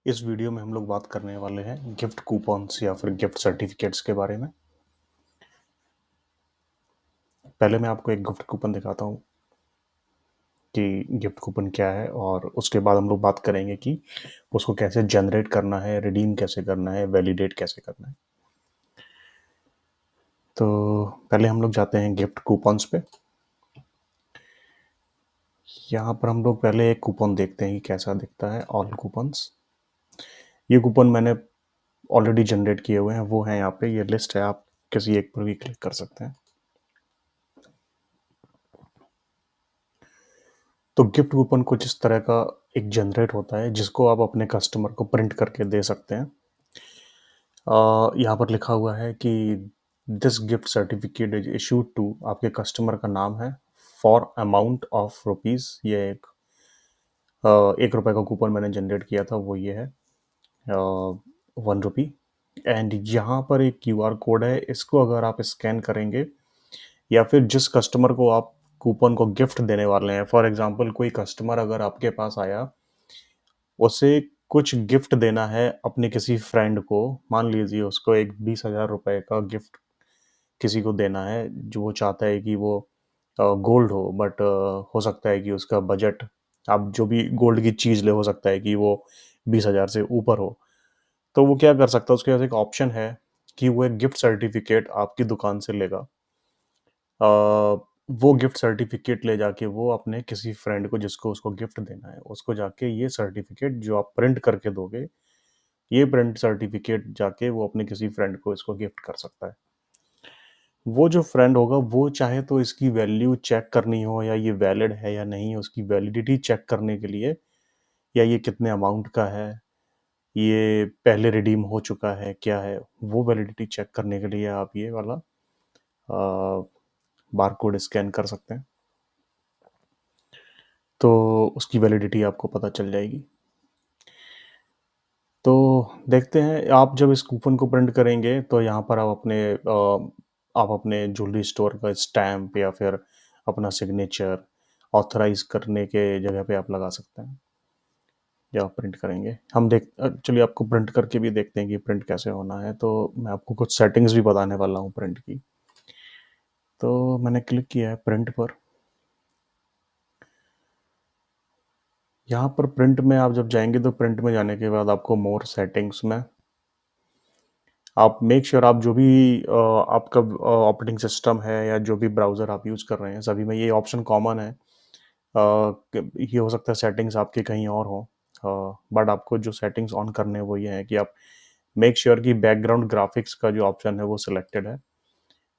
इस वीडियो में हम लोग बात करने वाले हैं गिफ्ट कूपन्स या फिर गिफ्ट सर्टिफिकेट्स के बारे में। पहले मैं आपको एक गिफ्ट कूपन दिखाता हूँ कि गिफ्ट कूपन क्या है, और उसके बाद हम लोग बात करेंगे कि उसको कैसे जनरेट करना है, रिडीम कैसे करना है, वैलिडेट कैसे करना है। तो पहले हम लोग जाते हैं गिफ्ट कूपन्स पे। यहाँ पर हम लोग पहले एक कूपन देखते हैं कि कैसा दिखता है। ऑल कूपन्स, ये कूपन मैंने ऑलरेडी जनरेट किए हुए हैं, वो हैं यहाँ पे। ये लिस्ट है, आप किसी एक पर भी क्लिक कर सकते हैं। तो गिफ्ट कूपन कुछ इस तरह का एक जनरेट होता है जिसको आप अपने कस्टमर को प्रिंट करके दे सकते हैं। यहाँ पर लिखा हुआ है कि this gift certificate is issued to, आपके कस्टमर का नाम है, फॉर अमाउंट ऑफ रुपीज़। ये ₹1 का कूपन मैंने जनरेट किया था, वो ये है ₹1। एंड यहाँ पर एक क्यूआर कोड है, इसको अगर आप स्कैन करेंगे या फिर जिस कस्टमर को आप कूपन को गिफ्ट देने वाले हैं, फॉर एग्जांपल कोई कस्टमर अगर आपके पास आया, उसे कुछ गिफ्ट देना है अपने किसी फ्रेंड को, मान लीजिए उसको एक ₹20,000 का गिफ्ट किसी को देना है, जो वो चाहता है कि वो गोल्ड हो, बट हो सकता है कि उसका बजट, आप जो भी गोल्ड की चीज़ ले, हो सकता है कि वो 20,000 से ऊपर हो। तो वो क्या कर सकता है, उसके पास एक ऑप्शन है कि वो एक गिफ्ट सर्टिफिकेट आपकी दुकान से लेगा। अ, वो गिफ्ट सर्टिफिकेट ले जाके वो अपने किसी फ्रेंड को, जिसको उसको गिफ्ट देना है, उसको जाके ये सर्टिफिकेट जो आप प्रिंट करके दोगे, ये प्रिंट सर्टिफिकेट जाके वो अपने किसी फ्रेंड को इसको गिफ्ट कर सकता है। वो जो फ्रेंड होगा, वो चाहे तो इसकी वैल्यू चेक करनी हो, या ये वैलिड है या नहीं, उसकी वैलिडिटी चेक करने के लिए, या ये कितने अमाउंट का है, ये पहले रिडीम हो चुका है क्या है, वो वैलिडिटी चेक करने के लिए आप ये वाला बारकोड स्कैन कर सकते हैं। तो उसकी वैलिडिटी आपको पता चल जाएगी। तो देखते हैं, आप जब इस कूपन को प्रिंट करेंगे तो यहाँ पर आप अपने ज्वेलरी स्टोर का स्टैम्प या फिर अपना सिग्नेचर ऑथराइज करने के जगह पे आप लगा सकते हैं, या आप प्रिंट करेंगे। चलिए आपको प्रिंट करके भी देखते हैं कि प्रिंट कैसे होना है। तो मैं आपको कुछ सेटिंग्स भी बताने वाला हूँ प्रिंट की। तो मैंने क्लिक किया है प्रिंट पर। यहाँ पर प्रिंट में आप जब जाएंगे तो प्रिंट में जाने के बाद आपको मोर सेटिंग्स में आप मेक श्योर आप जो भी आपका ऑपरेटिंग सिस्टम है या जो भी ब्राउज़र आप यूज़ कर रहे हैं, सभी में ये ऑप्शन कॉमन है। ये हो सकता है सेटिंग्स आपके कहीं और हो, बट आपको जो सेटिंग्स ऑन करने हैं वो ये है कि आप मेक श्योर कि बैकग्राउंड ग्राफिक्स का जो ऑप्शन है वो सिलेक्टेड है।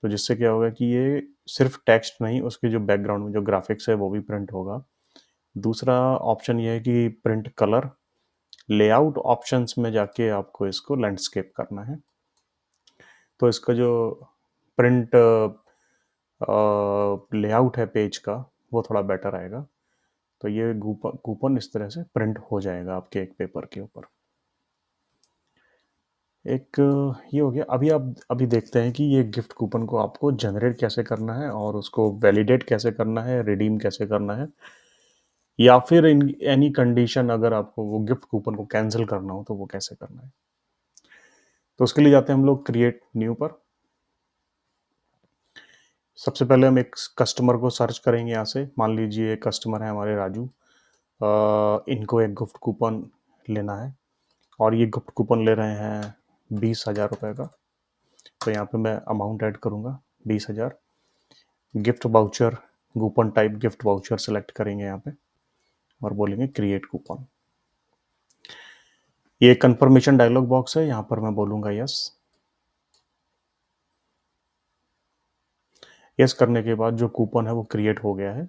तो जिससे क्या होगा कि ये सिर्फ टेक्स्ट नहीं, उसके जो बैकग्राउंड में जो ग्राफिक्स है वो भी प्रिंट होगा। दूसरा ऑप्शन ये है कि प्रिंट कलर, लेआउट ऑप्शंस में जाके आपको इसको लैंडस्केप करना है। तो इसका जो प्रिंट लेआउट है पेज का, वो थोड़ा बेटर आएगा। तो ये कूपन इस तरह से प्रिंट हो जाएगा आपके एक पेपर के ऊपर। एक ये हो गया। अभी देखते हैं कि ये गिफ्ट कूपन को आपको जनरेट कैसे करना है, और उसको वैलिडेट कैसे करना है, रिडीम कैसे करना है, या फिर इन एनी कंडीशन अगर आपको वो गिफ्ट कूपन को कैंसिल करना हो तो वो कैसे करना है। तो उसके लिए जाते हैं हम लोग क्रिएट न्यू पर। सबसे पहले हम एक कस्टमर को सर्च करेंगे यहाँ से। मान लीजिए कस्टमर है हमारे राजू, इनको एक गिफ्ट कूपन लेना है, और ये गिफ्ट कूपन ले रहे हैं ₹20,000 का। तो यहाँ पे मैं अमाउंट ऐड करूँगा 20,000। Gift voucher, coupon type gift voucher select करेंगे यहाँ पे, और बोलेंगे क्रिएट कूपन। ये कंफर्मेशन डायलॉग बॉक्स है, यहाँ पर मैं बोलूँगा यस। यस करने के बाद जो कूपन है वो क्रिएट हो गया है।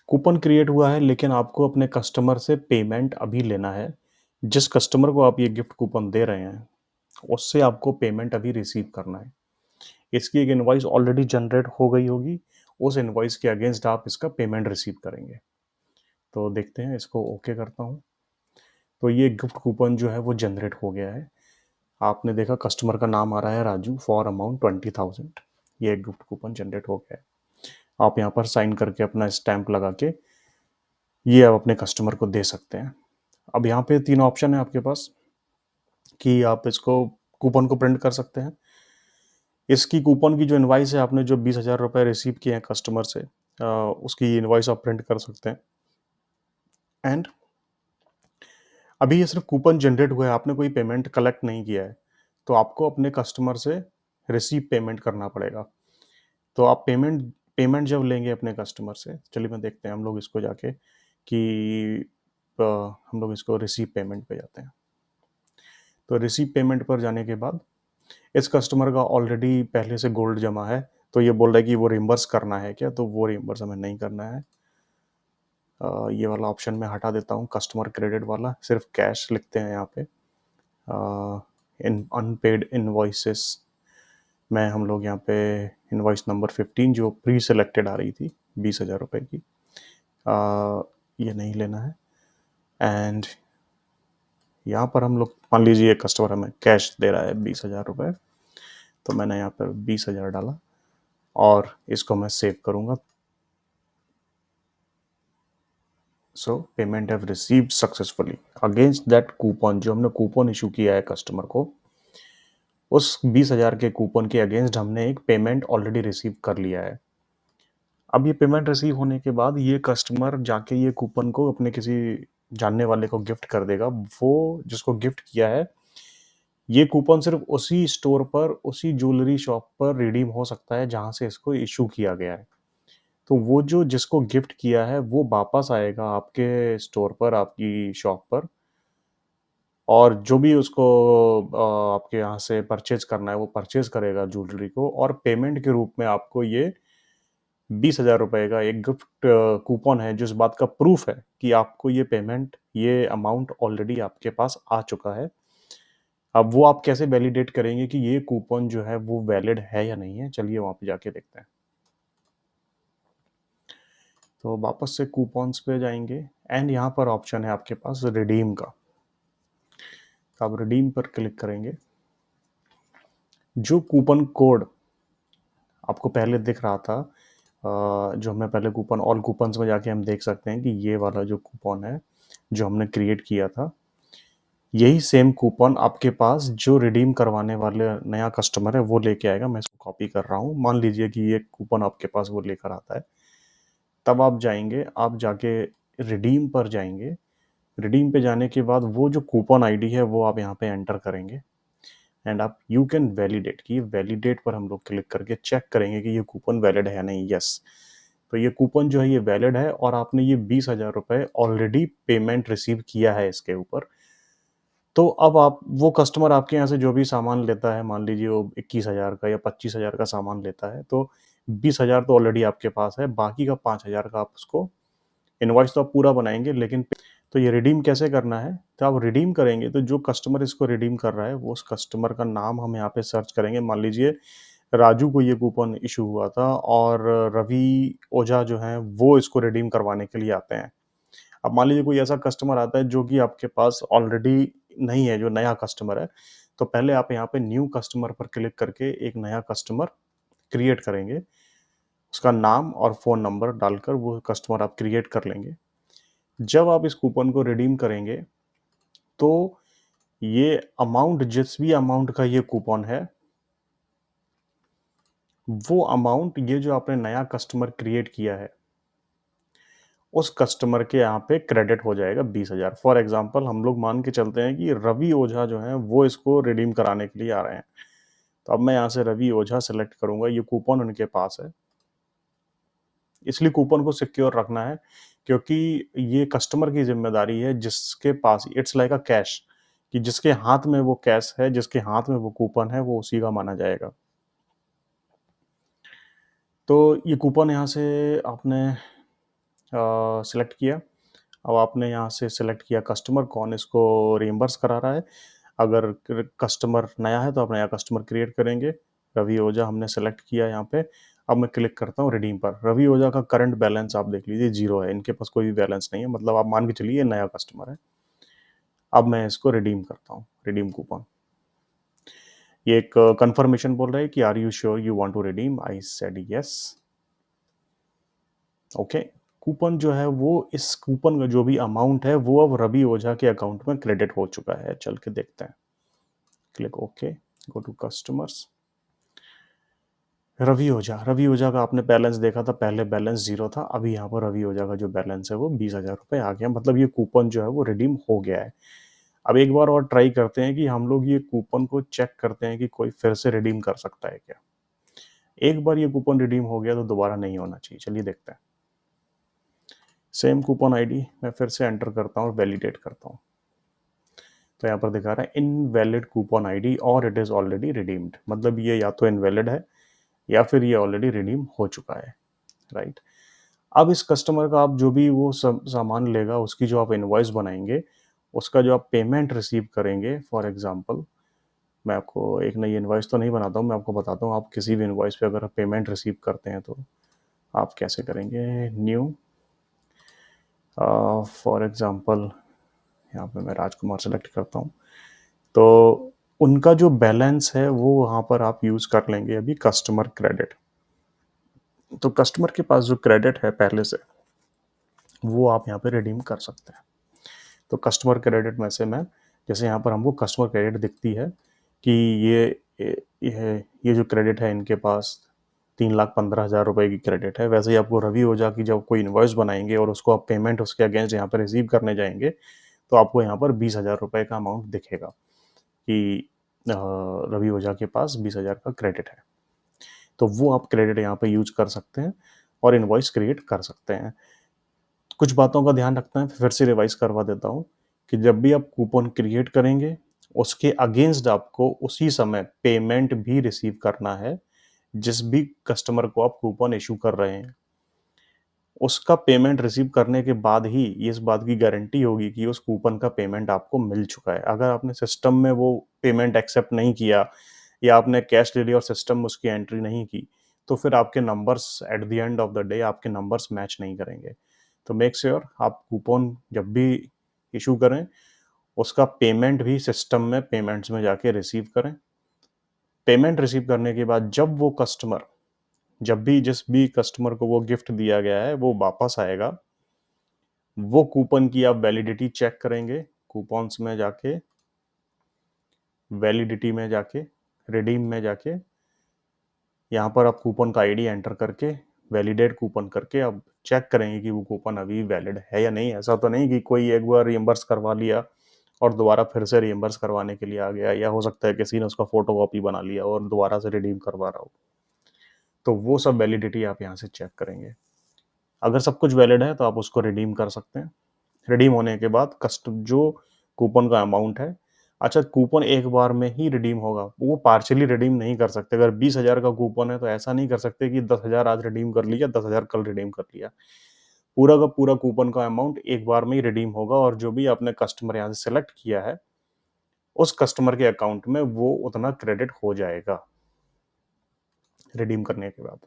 कूपन क्रिएट हुआ है, लेकिन आपको अपने कस्टमर से पेमेंट अभी लेना है। जिस कस्टमर को आप ये गिफ्ट कूपन दे रहे हैं, उससे आपको पेमेंट अभी रिसीव करना है। इसकी एक इनवॉइस ऑलरेडी जनरेट हो गई होगी, उस इनवॉइस के अगेंस्ट आप इसका पेमेंट रिसीव करेंगे। तो देखते हैं, इसको ओके करता हूँ। तो ये गिफ्ट कूपन जो है वो जनरेट हो गया है। आपने देखा कस्टमर का नाम आ रहा है राजू, फॉर अमाउंट 20,000। ये एक गिफ्ट कूपन जनरेट हो गया है। आप यहाँ पर साइन करके अपना स्टैंप लगा के ये आप अपने कस्टमर को दे सकते हैं। अब यहाँ पे 3 ऑप्शन है आपके पास कि आप इसको कूपन को प्रिंट कर सकते हैं। इसकी कूपन की जो इनवॉइस है, आपने जो 20,000 रुपए रिसीव किए हैं कस्टमर से, उसकी इनवॉइस आप प्रिंट कर सकते हैं। एंड अभी ये सिर्फ कूपन जनरेट हुआ है, आपने कोई पेमेंट कलेक्ट नहीं किया है, तो आपको अपने कस्टमर से रिसीव पेमेंट करना पड़ेगा। तो आप पेमेंट पेमेंट जब लेंगे अपने कस्टमर से, चलिए मैं देखते हैं हम लोग इसको जाके कि अ, हम लोग इसको रिसीव पेमेंट पे जाते हैं। तो रिसीव पेमेंट पर जाने के बाद इस कस्टमर का ऑलरेडी पहले से गोल्ड जमा है, तो ये बोल रहा है कि वो रिम्बर्स करना है क्या, तो वो रिम्बर्स हमें नहीं करना है। ये वाला ऑप्शन मैं हटा देता हूँ, कस्टमर क्रेडिट वाला, सिर्फ कैश लिखते हैं यहाँ पे। इन अनपेड इनवॉइसेस में हम लोग यहाँ पे इनवॉइस नंबर 15 जो प्री सेलेक्टेड आ रही थी 20,000 रुपए की, ये नहीं लेना है। एंड यहाँ पर हम लोग मान लीजिए कस्टमर हमें कैश दे रहा है 20,000 रुपए, तो मैंने यहाँ पर 20,000 डाला और इसको मैं सेव करूँगा। सो payment have received successfully against that coupon, जो हमने कूपन इशू किया है कस्टमर को, उस 20,000 के कूपन के अगेंस्ट हमने एक पेमेंट ऑलरेडी रिसीव कर लिया है। अब ये पेमेंट रिसीव होने के बाद ये कस्टमर जाके ये कूपन को अपने किसी जानने वाले को गिफ्ट कर देगा। वो जिसको गिफ्ट किया है, ये कूपन सिर्फ उसी स्टोर पर, उसी ज्वेलरी शॉप पर रिडीम हो सकता है जहाँ से इसको इशू किया गया है। तो वो जो जिसको गिफ्ट किया है वो वापस आएगा आपके स्टोर पर, आपकी शॉप पर, और जो भी उसको आपके यहाँ से परचेज करना है वो परचेज करेगा ज्वेलरी को, और पेमेंट के रूप में आपको ये 20,000 रुपए का एक गिफ्ट कूपन है, जो इस बात का प्रूफ है कि आपको ये पेमेंट, ये अमाउंट ऑलरेडी आपके पास आ चुका है। अब वो आप कैसे वैलिडेट करेंगे कि ये कूपन जो है वो वैलिड है या नहीं है, चलिए वहाँ पे जाके देखते हैं। तो वापस से कूपन्स पे जाएंगे एंड यहाँ पर ऑप्शन है आपके पास रिडीम का, तो आप रिडीम पर क्लिक करेंगे। जो कूपन कोड आपको पहले दिख रहा था, जो हमें पहले कूपन, ऑल कूपन्स में जाके हम देख सकते हैं कि ये वाला जो कूपन है जो हमने क्रिएट किया था, यही सेम कूपन आपके पास जो रिडीम करवाने वाले नया कस्टमर है वो लेके आएगा। मैं इसको कॉपी कर रहा हूँ, मान लीजिए कि ये कूपन आपके पास वो लेकर आता है। तब आप जाएंगे, आप जाके रिडीम पर जाएंगे। रिडीम पे जाने के बाद वो जो कूपन आईडी है वो आप यहाँ पे एंटर करेंगे एंड आप यू कैन वैलिडेट, कि वैलिडेट पर हम लोग क्लिक करके चेक करेंगे कि ये कूपन वैलिड है या नहीं। यस, तो ये कूपन जो है ये वैलिड है और आपने ये 20,000 रुपए ऑलरेडी पेमेंट रिसीव किया है इसके ऊपर। तो अब आप, वो कस्टमर आपके यहाँ से जो भी सामान लेता है, मान लीजिए वो 21,000 का या 25,000 का सामान लेता है, तो 20,000 तो ऑलरेडी आपके पास है, बाकी का 5,000 का आप उसको इनवॉइस तो आप पूरा बनाएंगे, लेकिन तो ये रिडीम कैसे करना है, तो आप रिडीम करेंगे तो जो कस्टमर इसको रिडीम कर रहा है वो उस कस्टमर का नाम हम यहाँ पे सर्च करेंगे। मान लीजिए राजू को ये कूपन इशू हुआ था और रवि ओझा जो हैं वो इसको रिडीम करवाने के लिए आते हैं। अब मान लीजिए कोई ऐसा कस्टमर आता है जो कि आपके पास ऑलरेडी नहीं है, जो नया कस्टमर है, तो पहले आप यहाँ पे न्यू कस्टमर पर क्लिक करके एक नया कस्टमर क्रिएट करेंगे। उसका नाम और फ़ोन नंबर डालकर वो कस्टमर आप क्रिएट कर लेंगे। जब आप इस कूपन को रिडीम करेंगे तो ये अमाउंट, जिस भी अमाउंट का ये कूपन है, वो अमाउंट, ये जो आपने नया कस्टमर क्रिएट किया है उस कस्टमर के यहाँ पे क्रेडिट हो जाएगा 20,000। फॉर एग्जांपल हम लोग मान के चलते हैं कि रवि ओझा जो हैं वो इसको रिडीम कराने के लिए आ रहे हैं, तो अब मैं यहाँ से रवि ओझा सेलेक्ट करूंगा। ये कूपन उनके पास है, इसलिए कूपन को सिक्योर रखना है क्योंकि ये कस्टमर की जिम्मेदारी है, जिसके पास, इट्स लाइक अ कैश, कि जिसके हाथ में वो कैश है, जिसके हाथ में वो कूपन है, वो उसी का माना जाएगा। तो ये कूपन यहाँ से आपने सिलेक्ट किया। अब आपने यहाँ से सिलेक्ट किया कस्टमर कौन इसको रिइंबर्स करा रहा है। अगर कस्टमर नया है तो आप नया कस्टमर क्रिएट करेंगे। रवि ओझा हमने सेलेक्ट किया यहाँ पे। अब मैं क्लिक करता हूँ रिडीम पर। रवि ओझा का करंट बैलेंस आप देख लीजिए 0 है, इनके पास कोई भी बैलेंस नहीं है, मतलब आप मान के चलिए ये नया कस्टमर है। अब मैं इसको रिडीम करता हूँ, रिडीम कूपन। ये एक कंफर्मेशन बोल रहा है कि are you sure you want to redeem, I said yes. Okay, coupon जो है वो इस कूपन का जो भी अमाउंट है वो अब रवि ओझा के अकाउंट में क्रेडिट हो चुका है। चल के देखते हैं। Click okay, go to customers. Ravi Ojha का आपने बैलेंस देखा था, पहले बैलेंस 0 था, अभी यहाँ पर रवि ओझा का जो बैलेंस है वो 20,000 रुपए आ गया, मतलब ये कूपन जो है वो रिडीम हो गया है। अब एक बार और ट्राई करते हैं कि हम लोग ये कूपन को चेक करते हैं कि कोई फिर से रिडीम कर सकता है क्या। एक बार ये कूपन रिडीम हो गया तो दोबारा नहीं होना चाहिए। चलिए देखते हैं। सेम कूपन आईडी मैं फिर से एंटर करता हूँ और वैलिडेट करता हूँ। तो यहाँ पर दिखा रहा है इनवैलिड कूपन आईडी और इट इज ऑलरेडी रिडीम्ड, मतलब ये या तो इनवैलिड है या फिर ये ऑलरेडी रिडीम हो चुका है, राइट। अब इस कस्टमर का आप जो भी वो सामान लेगा उसकी जो आप इनवॉइस बनाएंगे, उसका जो आप पेमेंट रिसीव करेंगे, फॉर एग्जांपल मैं आपको एक नई इनवॉइस तो नहीं बनाता हूँ, मैं आपको बताता हूँ आप किसी भी इनवॉइस पे अगर पेमेंट रिसीव करते हैं तो आप कैसे करेंगे। न्यू, फॉर एग्जांपल यहाँ पे मैं राजकुमार सेलेक्ट करता हूँ, तो उनका जो बैलेंस है वो वहाँ पर आप यूज़ कर लेंगे अभी कस्टमर क्रेडिट। तो कस्टमर के पास जो क्रेडिट है पहले से वो आप यहाँ पे रिडीम कर सकते हैं। तो कस्टमर क्रेडिट में से मैं, जैसे यहाँ पर हमको कस्टमर क्रेडिट दिखती है कि ये जो क्रेडिट है इनके पास 3,15,000 रुपए की क्रेडिट है, वैसे ही आपको रवि ओझा की जब कोई इन्वॉइस बनाएंगे और उसको आप पेमेंट उसके अगेंस्ट यहाँ पर रिसीव करने जाएंगे तो आपको यहाँ पर 20,000 रुपए का अमाउंट दिखेगा कि रवि ओझा के पास 20,000 का क्रेडिट है। तो वो आप क्रेडिट यहाँ पे यूज कर सकते हैं और इनवॉइस क्रिएट कर सकते हैं। कुछ बातों का ध्यान रखना है, फिर से रिवाइज करवा देता हूँ कि जब भी आप कूपन क्रिएट करेंगे उसके अगेंस्ट आपको उसी समय पेमेंट भी रिसीव करना है। जिस भी कस्टमर को आप कूपन इशू कर रहे हैं उसका पेमेंट रिसीव करने के बाद ही ये इस बात की गारंटी होगी कि उस कूपन का पेमेंट आपको मिल चुका है। अगर आपने सिस्टम में वो पेमेंट एक्सेप्ट नहीं किया या आपने कैश ले लिया और सिस्टम में उसकी एंट्री नहीं की तो फिर आपके numbers at the end of the day आपके नंबर्स मैच नहीं करेंगे। तो मेक श्योर आप कूपन जब भी इशू करें उसका पेमेंट भी सिस्टम में पेमेंट्स में जाके रिसीव करें। पेमेंट रिसीव करने के बाद जब भी जिस भी कस्टमर को वो गिफ्ट दिया गया है वो वापस आएगा, वो कूपन की आप वैलिडिटी चेक करेंगे। कूपन्स में जाके, वैलिडिटी में जाके, रिडीम में जाके यहाँ पर आप कूपन का आईडी एंटर करके वैलिडेट कूपन करके आप चेक करेंगे कि वो कूपन अभी वैलिड है या नहीं। ऐसा तो नहीं कि कोई एक बार रिइम्बर्स करवा लिया और दोबारा फिर से रिइम्बर्स करवाने के लिए आ गया, या हो सकता है किसी ने उसका फोटो कॉपी बना लिया और दोबारा से रिडीम करवा रहा हो। तो वो सब वैलिडिटी आप यहाँ से चेक करेंगे। अगर सब कुछ वैलिड है तो आप उसको रिडीम कर सकते हैं। रिडीम होने के बाद कस्टम जो कूपन का अमाउंट है, अच्छा कूपन एक बार में ही रिडीम होगा, वो पार्शियली रिडीम नहीं कर सकते। अगर 20,000 का कूपन है तो ऐसा नहीं कर सकते कि 10,000 आज रिडीम कर लिया, 10,000 कल रिडीम कर लिया। पूरा का पूरा कूपन का अमाउंट एक बार में ही रिडीम होगा और जो भी आपने कस्टमर यहाँ से सेलेक्ट किया है उस कस्टमर के अकाउंट में वो उतना क्रेडिट हो जाएगा रिडीम करने के बाद।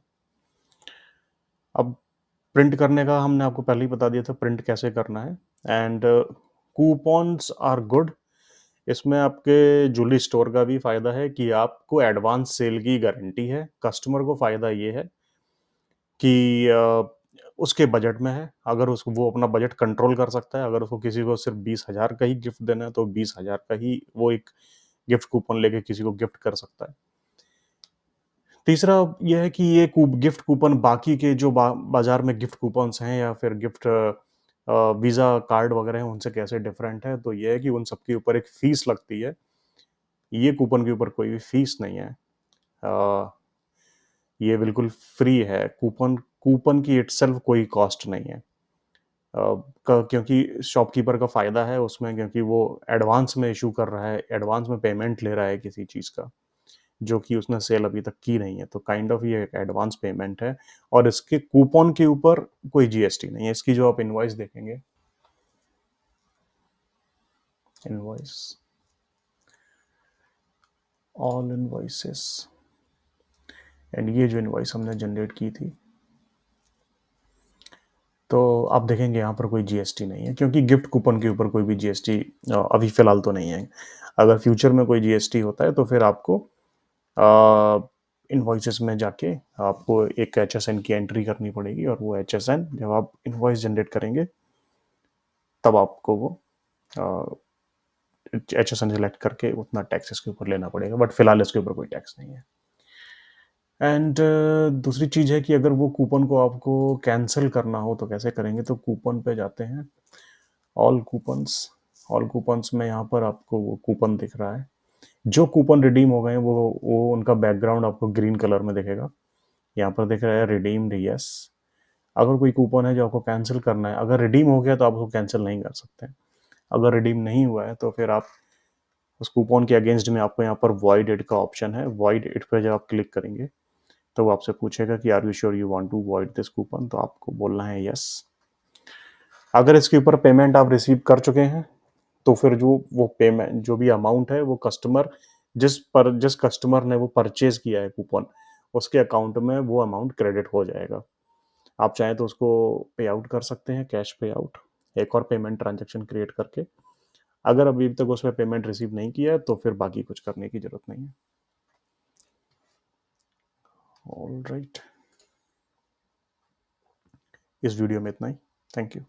अब प्रिंट करने का हमने आपको पहले ही बता दिया था प्रिंट कैसे करना है। And coupons are good. इसमें आपके ज्वेलरी स्टोर का भी फायदा है कि आपको एडवांस सेल की गारंटी है। कस्टमर को फायदा ये है कि उसके बजट में है, अगर उसको वो अपना बजट कंट्रोल कर सकता है। अगर उसको किसी को सिर्फ 20,000 का ही गिफ्ट देना है तो 20,000 का ही वो एक गिफ्ट कूपन लेके किसी को गिफ्ट कर सकता है। तीसरा ये है कि ये गिफ्ट कूपन बाकी के जो बाजार में गिफ्ट कूपन्स हैं या फिर गिफ्ट वीज़ा कार्ड वगैरह हैं उनसे कैसे डिफरेंट है, तो ये है कि उन सबके ऊपर एक फीस लगती है। ये कूपन के ऊपर कोई भी फीस नहीं है। अ, ये बिल्कुल फ्री है। कूपन कूपन की इटसेल्फ कोई कॉस्ट नहीं है। क्योंकि शॉपकीपर का फ़ायदा है उसमें, क्योंकि वो एडवांस में इशू कर रहा है, एडवांस में पेमेंट ले रहा है किसी चीज़ का जो कि उसने सेल अभी तक की नहीं है, तो काइंड ऑफ ये एक एडवांस पेमेंट है। और इसके कूपन के ऊपर कोई जीएसटी नहीं है। इसकी जो आप इनवॉइस देखेंगे, इनवॉइस, ऑल इनवॉइसेस, एंड ये जो इनवॉइस हमने जनरेट की थी तो आप देखेंगे यहाँ पर कोई जीएसटी नहीं है, क्योंकि गिफ्ट कूपन के ऊपर कोई भी जीएसटी अभी फिलहाल तो नहीं है। अगर फ्यूचर में कोई जीएसटी होता है तो फिर आपको इनवॉइसेस में जाके आपको एक HSN की एंट्री करनी पड़ेगी, और वो HSN जब आप इनवॉइस जनरेट करेंगे तब आपको वो HSN सेलेक्ट करके उतना टैक्स इसके ऊपर लेना पड़ेगा, बट फिलहाल इसके ऊपर कोई टैक्स नहीं है। एंड दूसरी चीज़ है कि अगर वो कूपन को आपको कैंसिल करना हो तो कैसे करेंगे, तो कूपन पे जाते हैं, ऑल कूपन्स। ऑल कूपन्स में यहाँ पर आपको वो कूपन दिख रहा है, जो कूपन रिडीम हो गए हैं वो उनका बैकग्राउंड आपको ग्रीन कलर में दिखेगा। यहाँ पर दिख रहा है रिडीम्ड, यस। अगर कोई कूपन है जो आपको कैंसिल करना है, अगर रिडीम हो गया तो आप उसको कैंसिल नहीं कर सकते। अगर रिडीम नहीं हुआ है तो फिर आप उस कूपन के अगेंस्ट में आपको यहाँ पर वॉइड इट का ऑप्शन है, वॉइड इट पर जब आप क्लिक करेंगे तो वो आपसे पूछेगा कि are you sure you want to void this coupon, तो आपको बोलना है यस। अगर इसके ऊपर पेमेंट आप रिसीव कर चुके हैं तो फिर जो वो पेमेंट, जो भी अमाउंट है, वो कस्टमर जिस कस्टमर ने वो परचेज किया है कूपन, उसके अकाउंट में वो अमाउंट क्रेडिट हो जाएगा। आप चाहें तो उसको पे आउट कर सकते हैं, कैश पे आउट, एक और पेमेंट ट्रांजैक्शन क्रिएट करके। अगर अभी तक उसमें पेमेंट रिसीव नहीं किया है तो फिर बाकी कुछ करने की जरूरत नहीं है। ऑल राइट, इस वीडियो में इतना ही। Thank you.